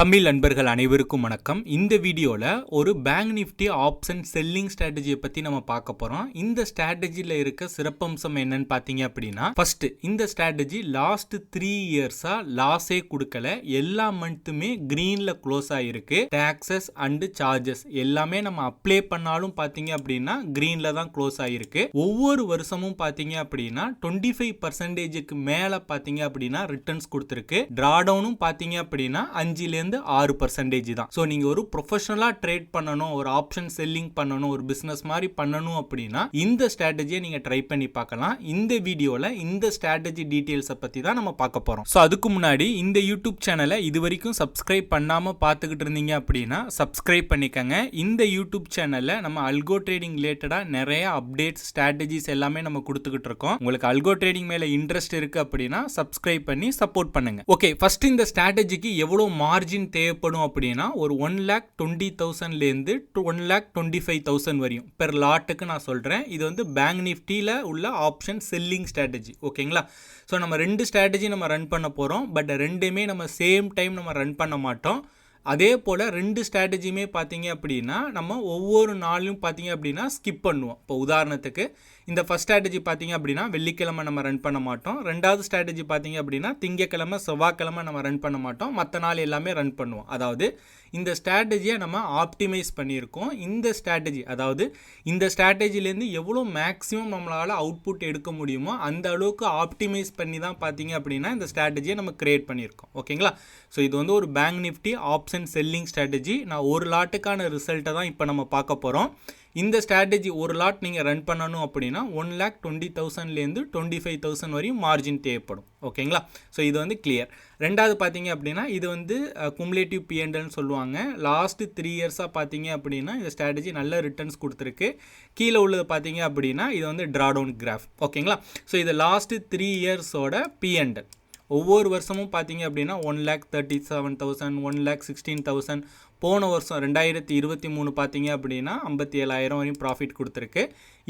தமிழ் நண்பர்கள் அனைவருக்கும் வணக்கம். இந்த வீடியோவில் ஒரு பேங்க் நிஃப்டி ஆப்ஷன் செல்லிங் ஸ்ட்ராட்டஜியை பற்றி நம்ம பார்க்க போகிறோம். இந்த ஸ்ட்ராட்டஜியில் இருக்க சிறப்பம்சம் என்னன்னு பார்த்தீங்க அப்படின்னா, ஃபர்ஸ்ட் இந்த ஸ்ட்ராட்டஜி லாஸ்ட் 3 இயர்ஸாக லாஸே கொடுக்கல. எல்லா மந்த்துமே க்ரீனில் க்ளோஸ் ஆகிருக்கு. டேக்ஸஸ் அண்டு சார்ஜஸ் எல்லாமே நம்ம அப்ளை பண்ணாலும் பார்த்தீங்க அப்படின்னா க்ரீனில் தான் க்ளோஸ் ஆகிருக்கு. ஒவ்வொரு வருஷமும் பார்த்தீங்க அப்படின்னா 25% மேலே பார்த்தீங்க அப்படின்னா ரிட்டர்ன்ஸ் கொடுத்துருக்கு. ட்ராடவுனும் பார்த்தீங்க அப்படின்னா 5 6% தான். ஸோ நீங்கள் ஒரு ப்ரொஃபஷனலாக ட்ரேட் பண்ணணும், ஒரு ஆப்ஷன் செல்லிங் பண்ணணும், ஒரு பிஸ்னஸ் மாதிரி பண்ணணும் அப்படின்னா இந்த ஸ்ட்ராட்டஜியை நீங்கள் ட்ரை பண்ணி பார்க்கலாம். இந்த வீடியோவில் இந்த ஸ்ட்ராட்டஜி டீட்டெயில்ஸை பற்றி தான் நம்ம பார்க்க போகிறோம். ஸோ அதுக்கு முன்னாடி இந்த யூடியூப் சேனலை இது வரைக்கும் சப்ஸ்கிரைப் பண்ணாமல் பார்த்துக்கிட்டு இருந்தீங்க அப்படின்னா சப்ஸ்கிரைப் பண்ணிக்கங்க. இந்த யூடியூப் சேனலில் நம்ம அல்கோ ட்ரேடிங் ரிலேட்டடாக நிறைய அப்டேட்ஸ் ஸ்ட்ராட்டஜிஸ் எல்லாமே நம்ம கொடுத்துக்கிட்டு இருக்கோம். உங்களுக்கு அல்கோ ட்ரேடிங் மேலே இன்ட்ரெஸ்ட் இருக்குது அப்படின்னா சப்ஸ்கிரைப் பண்ணி சப்போர்ட் பண்ணுங்க. ஓகே, ஃபர்ஸ்ட் இந்த ஸ்ட்ராட்டஜிக்கு எவ்வளோ மார்ஜின் தேவைப்படும் அப்படின்னா ஒரு 1,20,000 1,25,000 வரையும் பெர் லாட்டுக்கு நான் சொல்கிறேன். இது வந்து பேங்க் நிஃப்டியில் உள்ள ஆப்ஷன் செல்லிங் ஸ்ட்ராட்டஜி. ஓகேங்களா? ஸோ நம்ம 2 ஸ்ட்ராட்டஜி நம்ம ரன் பண்ண போகிறோம். பட் ரெண்டுமே நம்ம சேம் டைம் நம்ம ரன் பண்ண மாட்டோம். அதே போல் 2 ஸ்ட்ராட்டஜியுமே பார்த்தீங்க அப்படின்னா நம்ம ஒவ்வொரு நாளும் பார்த்தீங்க அப்படின்னா ஸ்கிப் பண்ணுவோம். இப்போ உதாரணத்துக்கு இந்த ஃபர்ஸ்ட் ஸ்ட்ராட்டஜி பார்த்தீங்க அப்படின்னா வெள்ளிக்கிழமை நம்ம ரன் பண்ண மாட்டோம். ரெண்டாவது ஸ்ட்ராட்டஜி பார்த்தீங்க அப்படின்னா திங்கக்கிழமை செவ்வாய்க்கிழமை நம்ம ரன் பண்ண மாட்டோம். மற்ற நாள் எல்லாமே ரன் பண்ணுவோம். அதாவது இந்த ஸ்ட்ராட்டஜியை நம்ம ஆப்டிமைஸ் பண்ணியிருக்கோம். இந்த ஸ்ட்ராட்டஜி அதாவது இந்த ஸ்ட்ராட்டஜிலேருந்து எவ்வளோ மேக்ஸிமம் நம்மளால் அவுட்புட் எடுக்க முடியுமோ அந்த அளவுக்கு ஆப்டிமைஸ் பண்ணி தான் பார்த்தீங்க அப்படின்னா இந்த ஸ்ட்ராட்டஜியை நம்ம கிரியேட் பண்ணியிருக்கோம். ஓகேங்களா? ஸோ இது வந்து ஒரு bank Nifty option selling strategy. நான் ஒரு லாட்டுக்கான ரிசல்ட்டை தான் இப்போ நம்ம பார்க்க போகிறோம். இந்த ஸ்ட்ராட்டஜி ஒரு லாட் நீங்கள் ரன் பண்ணணும் அப்படின்னா 1,20,000 25,000 வரையும் மார்ஜின் தேவைப்படும். ஓகேங்களா? ஸோ இது வந்து கிளியர். ரெண்டாவது பார்த்தீங்க அப்படின்னா இது வந்து குமுலேட்டிவ் பிஎன்எல்னு சொல்லுவாங்க. லாஸ்ட் 3 இயர்ஸாக பார்த்தீங்க அப்படின்னா இந்த ஸ்ட்ராட்டஜி நல்ல ரிட்டர்ன்ஸ் கொடுத்துருக்கு. கீழே உள்ளது பார்த்தீங்க அப்படின்னா இது வந்து ட்ராடவுன் கிராஃப். ஓகேங்களா? ஸோ இது லாஸ்ட் 3 இயர்ஸோட பிஎன்எல். ஒவ்வொரு வருஷமும் பார்த்தீங்க அப்படின்னா 1,37,000 1,16,000 போன வருஷம் 2023 பார்த்தீங்க அப்படின்னா 57,000 வரையும் ப்ராஃபிட் கொடுத்துருக்கு.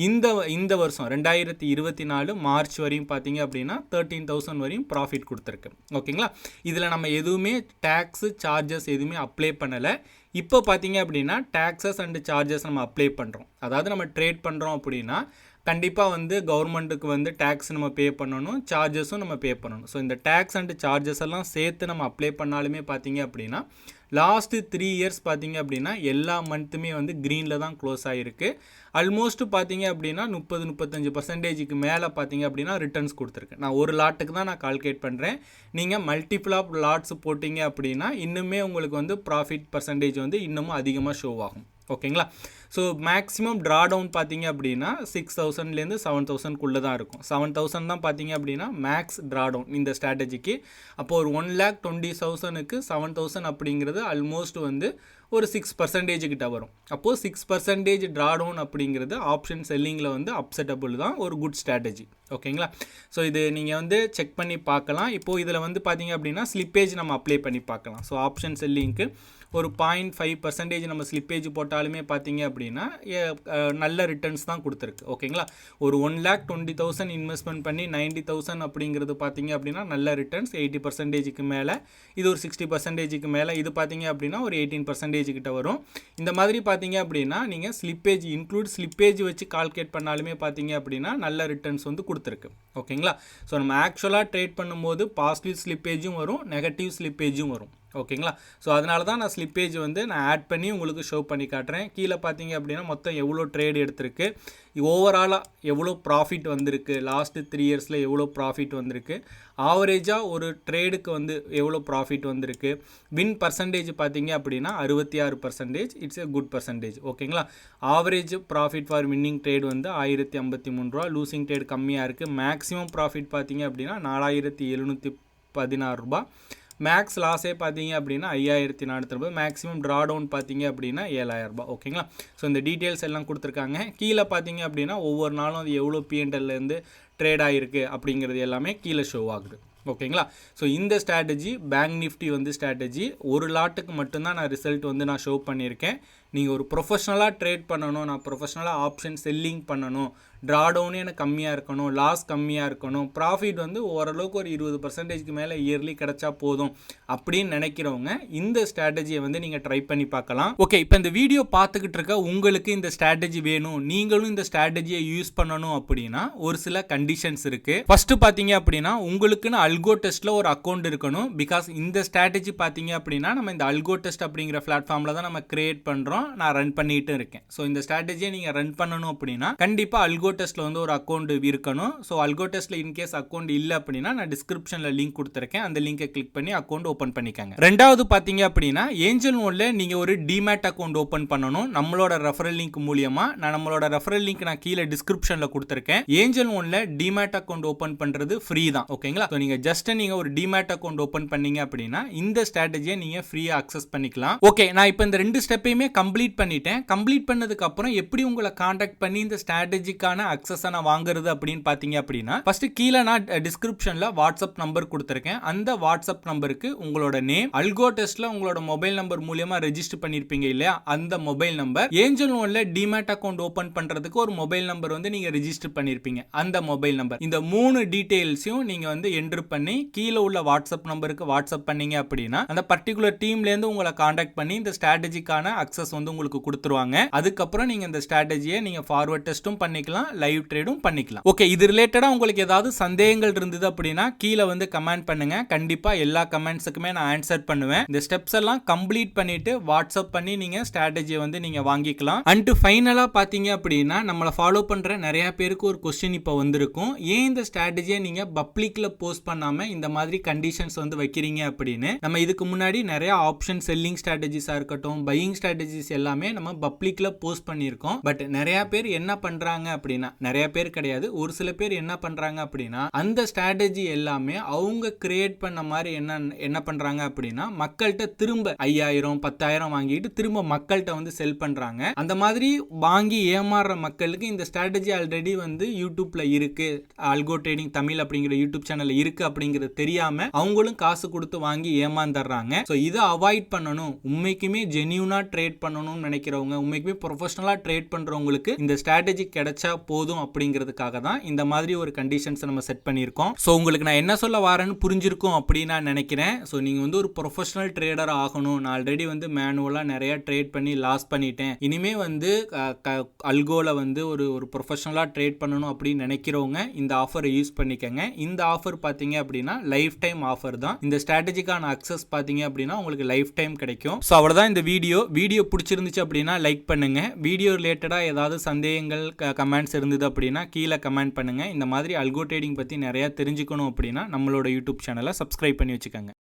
இந்த வருஷம் 2024 மார்ச் வரையும் பார்த்தீங்க அப்படின்னா 13,000 வரையும் ப்ராஃபிட் கொடுத்துருக்கு. ஓகேங்களா? இதில் நம்ம எதுவுமே டேக்ஸு சார்ஜஸ் எதுவுமே அப்ளை பண்ணலை. இப்போ பார்த்தீங்க அப்படின்னா டேக்ஸஸ் அண்டு சார்ஜஸ் நம்ம அப்ளை பண்ணுறோம். அதாவது நம்ம ட்ரேட் பண்ணுறோம் அப்படின்னா கண்டிப்பாக வந்து கவர்மெண்ட்டுக்கு வந்து டேக்ஸ் நம்ம பே பண்ணணும், சார்ஜஸும் நம்ம பே பண்ணணும். ஸோ இந்த டேக்ஸ் அண்டு சார்ஜஸ் எல்லாம் சேர்த்து நம்ம அப்ளை பண்ணாலுமே பார்த்தீங்க அப்படின்னா லாஸ்ட்டு 3 இயர்ஸ் பார்த்தீங்க அப்படின்னா எல்லா மந்த்துமே வந்து க்ரீனில் தான் க்ளோஸ் ஆகிருக்கு. ஆல்மோஸ்ட் பார்த்தீங்க அப்படின்னா 30-35% மேலே பார்த்தீங்க அப்படின்னா ரிட்டர்ன்ஸ் கொடுத்துருக்கு. நான் ஒரு லாட்டுக்கு தான் நான் கால்குலேட் பண்ணுறேன். நீங்கள் மல்டிபிள் ஆஃப் லாட்ஸ் போட்டிங்க அப்படின்னா இன்னுமே உங்களுக்கு வந்து ப்ராஃபிட் பர்சன்டேஜ் வந்து இன்னமும் அதிகமாக ஷோ ஆகும். ஓகேங்களா? ஸோ மேக்ஸிமம் ட்ராடவுன் பார்த்தீங்க அப்படின்னா 6,000 7,000 தான் இருக்கும். 7,000 தான் பார்த்தீங்க அப்படின்னா மேக்ஸ் ட்ராடவுன் இந்த ஸ்ட்ராட்டஜிக்கு. அப்போது ஒரு 1,20,000க்கு 7,000 அப்படிங்கிறது ஆல்மோஸ்ட் வந்து ஒரு 6% கிட்ட வரும். அப்போது 6% ட்ராடவுன் அப்படிங்கிறது ஆப்ஷன் செல்லிங்கில் வந்து அப்செட்டபிள் தான், ஒரு குட் ஸ்ட்ராட்டஜி. ஓகேங்களா? ஸோ இது நீங்கள் வந்து செக் பண்ணி பார்க்கலாம். இப்போது இதில் வந்து பார்த்தீங்க அப்படின்னா ஸ்லிப்பேஜ் நம்ம அப்ளை பண்ணி பார்க்கலாம். ஸோ ஆப்ஷன் செல்லிங்க்கு ஒரு 0.5% நம்ம ஸ்லிப்பேஜ் போட்டாலுமே பார்த்தீங்க அப்படின்னா நல்ல ரிட்டர்ன்ஸ் தான் கொடுத்துருக்கு. ஓகேங்களா? ஒரு 1,20,000 இன்வெஸ்ட்மெண்ட் பண்ணி 90,000 அப்படிங்கிறது பார்த்தீங்க அப்படின்னா நல்ல ரிட்டர்ன்ஸ் 80%க்கு மேலே. இது ஒரு 60%க்கு மேலே. இது பார்த்தீங்க அப்படின்னா ஒரு 18% கிட்ட வரும். இந்த மாதிரி பார்த்தீங்க அப்படின்னா நீங்கள் ஸ்லிப்பேஜ் ஸ்லிப்பேஜ் வச்சு கால்குலேட் பண்ணாலுமே பார்த்தீங்க அப்படின்னா நல்ல ரிட்டர்ன்ஸ் வந்து கொடுத்துருக்கு. ஓகேங்களா? ஸோ நம்ம ஆக்சுவலாக ட்ரேட் பண்ணும்போது பாசிட்டிவ் ஸ்லிப்பேஜும் வரும், நெகட்டிவ் ஸ்லிப்பேஜும் வரும். ஓகேங்களா? ஸோ அதனால தான் நான் ஸ்லிப்பேஜ் வந்து நான் ஆட் பண்ணி உங்களுக்கு ஷோ பண்ணி காட்டுறேன். கீழே பார்த்தீங்க அப்படின்னா மொத்தம் எவ்வளோ ட்ரேட் எடுத்திருக்கு, ஓவராலாக எவ்வளோ ப்ராஃபிட் வந்திருக்கு, லாஸ்ட்டு 3 இயர்ஸில் எவ்வளோ ப்ராஃபிட் வந்திருக்கு, ஆவரேஜாக ஒரு ட்ரேடுக்கு வந்து எவ்வளோ ப்ராஃபிட் வந்திருக்கு, வின் பர்சன்டேஜ் பார்த்தீங்க அப்படின்னா 66%. It's a good percentage. ஓகேங்களா? Average profit for winning trade வந்து 1,053 ரூபா. லூசிங் ட்ரேட் கம்மியாக இருக்குது. மேக்ஸிமம் ப்ராஃபிட் பார்த்தீங்க அப்படின்னா 4,716 ரூபா. மேக்ஸ் லாஸே பார்த்தீங்க அப்படின்னா 5,400 மேக்ஸிமம் ட்ராடவுன் பார்த்தீங்க அப்படின்னா 7,000 ரூபாய். ஓகேங்களா? ஸோ இந்த டீட்டெயில்ஸ் எல்லாம் கொடுத்துருக்காங்க. கீழே பார்த்தீங்க அப்படின்னா ஒவ்வொரு நாளும் அது எவ்வளோ பிஎன்எல்லேருந்து ட்ரேட் ஆகிருக்கு அப்படிங்கிறது எல்லாமே கீழே ஷோ ஆகுது. ஓகேங்களா? ஸோ இந்த ஸ்ட்ராட்டஜி பேங்க் நிஃப்டி வந்து ஸ்ட்ராட்டஜி ஒரு லாட்டுக்கு மட்டும்தான் நான் ரிசல்ட் வந்து நான் ஷோ பண்ணியிருக்கேன். நீங்கள் ஒரு ப்ரொஃபஷனலாக ட்ரேட் பண்ணணும், நான் ப்ரொஃபஷனலாக ஆப்ஷன் செல்லிங் பண்ணணும், ட்ராடவுனே எனக்கு கம்மியாக இருக்கணும், லாஸ் கம்மியாக இருக்கணும், ப்ராஃபிட் வந்து ஓரளவுக்கு ஒரு 20% மேலே இயர்லி கிடைச்சா போதும் அப்படின்னு நினைக்கிறவங்க இந்த ஸ்ட்ராட்டஜியை வந்து நீங்கள் ட்ரை பண்ணி பார்க்கலாம். ஓகே, இப்போ இந்த வீடியோ பார்த்துக்கிட்டு இருக்க உங்களுக்கு இந்த ஸ்ட்ராட்டஜி வேணும், நீங்களும் இந்த ஸ்ட்ராட்டஜியை யூஸ் பண்ணணும் அப்படின்னா ஒரு சில கண்டிஷன்ஸ் இருக்கு. ஃபர்ஸ்ட் பார்த்தீங்க அப்படின்னா உங்களுக்குன்னு அல்கோ டெஸ்ட்ல ஒரு அக்கௌண்ட் இருக்கணும். பிகாஸ் இந்த ஸ்ட்ராட்டஜி பார்த்தீங்க அப்படின்னா நம்ம இந்த அல்கோ டெஸ்ட் அப்படிங்கிற பிளாட்ஃபார்ம்ல தான் நம்ம கிரியேட் பண்ணுறோம், நான் ரன் பண்ணிட்டு இருக்கேன். ஸோ இந்த ஸ்ட்ராட்டஜியை நீங்கள் ரன் பண்ணணும் அப்படின்னா கண்டிப்பாக அல்கோ டெஸ்ட்ல வந்து ஒரு அக்கௌண்ட் இருக்கணும். ஸோ அல்கோ டெஸ்ட்ல இன்கேஸ் அக்கௌண்ட் இல்லை அப்படின்னா நான் டிஸ்கிரிப்ஷன்ல லிங்க் கொடுத்துருக்கேன், அந்த லிங்கை கிளிக் பண்ணி அக்கௌண்ட் ஓப்பன் பண்ணிக்கங்க. ரெண்டாவது பார்த்தீங்க அப்படின்னா ஏஞ்சல் ஒன்ல நீங்க ஒரு டிமேட் அக்கௌண்ட் ஓப்பன் பண்ணணும். நம்மளோட ரெஃபரல் லிங்க் மூலியமா நம்மளோட ரெஃபரல் லிங்க் நான் கீழே டிஸ்கிரிப்ஷன்ல கொடுத்துருக்கேன். ஏஞ்சல் ஒன்ல டிமேட் அக்கௌண்ட் ஓப்பன் பண்றது ஃப்ரீ தான். ஓகேங்களா? ஸோ நீங்க ஜஸ்ட் நீங்க ஒரு டிமேட் அக்கௌண்ட் ஓப்பன் பண்ணீங்க அப்படின்னா இந்த ஸ்ட்ராட்டஜியை நீங்க ஃப்ரீயா அக்சஸ் பண்ணிக்கலாம். ஓகே, நான் இப்போ இந்த 2 ஸ்டெப்பையுமே கம்ப்ளீட் பண்ணிட்டேன். கம்ப்ளீட் பண்ணதுக்கு அப்புறம் எப்படி உங்களை கான்டாக்ட் பண்ணி இந்த ஸ்ட்ராட்டஜிக்கான அக்சஸை நான் வாங்குறது அப்படின்னு பார்த்தீங்க அப்படின்னா ஃபர்ஸ்ட் கீழே நான் டிஸ்கிரிப்ஷன்ல வாட்ஸ்அப் நம்பர் கொடுத்துருக்கேன். அந்த வாட்ஸ்அப் நம்பருக்கு உங்களோட நேம், அல்கோ டெஸ்ட்ல உங்களோட மொபைல் நம்பர் மூலமா ரெஜிஸ்டர் பண்ணிருப்பீங்க இல்லையா, அந்த மொபைல் நம்பர், ஏஞ்சல் ஒன்ல டிமேட் அக்கௌண்ட் ஓபன் பண்றதுக்கு ஒரு மொபைல் நம்பர் வந்து நீங்க ரெஜிஸ்டர் பண்ணிருப்பீங்க, அந்த மொபைல் நம்பர், இந்த 3 டீடைல்ஸையும் நீங்க வந்து என்டர் பண்ணி கீழே உள்ள வாட்ஸ்அப் நம்பருக்கு வாட்ஸ்அப் பண்ணீங்க அப்படின்னா அந்த பர்டிகுலர் டீம்ல இருந்து உங்களை கான்டாக்ட் பண்ணி இந்த ஸ்ட்ராட்டஜிக்கான அக்சஸ் வந்து உங்களுக்கு கொடுத்துருவாங்க. அதுக்கப்புறம் நீங்க இந்த ஸ்ட்ராட்டஜியை நீங்க ஃபார்வர்ட் டெஸ்டும் பண்ணிக்கலாம், லைவ் ட்ரேடும் பண்ணிக்கலாம். ஓகே, இது ரிலேட்டடா உங்களுக்கு ஏதாவது சந்தேகங்கள் இருந்தது அப்படின்னா கீழே வந்து கமெண்ட் பண்ணுங்க. கண்டிப்பா எல்லா கமெண்ட்ஸுக்குமே நான் ஆன்சர் பண்ணுவேன். இந்த ஸ்டெப்ஸ் எல்லாம் கம்ப்ளீட் பண்ணிட்டு வாட்ஸ்அப் பண்ணி நீங்க ஸ்ட்ராட்டஜியை வந்து நீங்க வாங்கிக்கலாம். அண்ட் ஃபைனலா பாத்தீங்க அப்படின்னா நம்மளை ஃபாலோ பண்ற நிறைய பேருக்கு ஒரு கொஸ்டின் இப்போ வந்திருக்கும், ஏன் இந்த ஸ்ட்ராட்டஜியை நீங்க பப்ளிக்ல போஸ்ட் பண்ணாம இந்த மாதிரி கண்டிஷன்ஸ் வந்து வைக்கிறீங்க அப்படின்னு. நம்ம இதுக்கு முன்னாடி நிறைய ஆப்ஷன் செல்லிங் ஸ்ட்ராட்டஜிஸா இருக்கட்டும், பையிங் ஸ்ட்ராட்டஜிஸ் எல்லாமே நம்ம பப்ளிக்ல போஸ்ட் பண்ணியிருக்கோம். பட் நிறைய பேர் என்ன பண்றாங்க அப்படின்னா, நிறைய பேர் கிடையாது, ஒரு சில பேர் என்ன பண்றாங்க அப்படின்னா அந்த ஸ்ட்ராட்டஜி எல்லாமே அவங்க கிரியேட் பண்ண மாதிரி என்ன பண்றாங்க அப்படின்னா மக்கள்கிட்ட திரும்ப 5000 10,000 வாங்கிட்டு திரும்ப மக்கள்கிட்ட வந்து செல் பண்றாங்க. அந்த மாதிரி வாங்கி ஏமாறுற மக்களுக்கு இந்த ஸ்ட்ராட்டஜி ஆல்ரெடி வந்து யூடியூப்ல இருக்கு, அல்கோ ட்ரேடிங் தமிழ் அப்படிங்கிற யூடியூப் சேனல்ல இருக்கு அப்படிங்கிறது தெரியாம அவங்களும் காசு கொடுத்து வாங்கி ஏமாந்துடுறாங்க. ஸோ இதை அவாய்ட் பண்ணணும். உண்மைக்குமே ஜெனியூனா ட்ரேட் பண்ணணும்னு நினைக்கிறவங்க, உண்மைக்குமே ப்ரொஃபஷனலா ட்ரேட் பண்றவங்களுக்கு இந்த ஸ்ட்ராட்டஜி கிடைச்சா போதும் அப்படிங்கிறதுக்காக தான் இந்த மாதிரி ஒரு கண்டிஷன்ஸ் நம்ம செட் பண்ணியிருக்கோம். ஸோ உங்களுக்கு நான் என்ன சொல்ல வரேன்னு புரிஞ்சிருக்கும் அப்படின்னு நான் நினைக்கிறேன். ஸோ நீங்கள் வந்து ஒரு ப்ரொஃபஷனல் ட்ரேடர் ஆகணும், நான் ஆல்ரெடி வந்து மேனுவலாக நிறைய ட்ரேட் பண்ணி லாஸ் பண்ணிட்டேன், இனிமே வந்து அல்கோல வந்து ஒரு ப்ரொஃபஷனலாக ட்ரேட் பண்ணணும் அப்படின்னு நினைக்கிறவங்க இந்த ஆஃபரை யூஸ் பண்ணிக்கங்க. இந்த ஆஃபர் பார்த்தீங்க அப்படின்னா லைஃப் டைம் ஆஃபர் தான். இந்த ஸ்ட்ராட்டஜிக்கான அக்சஸ் பார்த்தீங்க அப்படின்னா உங்களுக்கு லைஃப் டைம் கிடைக்கும். ஸோ அவ்வளோதான் இந்த வீடியோ பிடிச்சிருந்துச்சு அப்படின்னா லைக் பண்ணுங்க. வீடியோ ரிலேட்டடாக ஏதாவது சந்தேகங்கள் கமெண்ட்ஸ் இருந்தது அப்படின்னா கீழே கமெண்ட் பண்ணுங்க. இந்த மாதிரி அல்கோ ட்ரேடிங் பற்றி நிறைய தெரிஞ்சுக்கணும் அப்படின்னா நம்மளோட யூடியூப் சேனலை சப்ஸ்கிரைப் பண்ணி வச்சுக்கோங்க.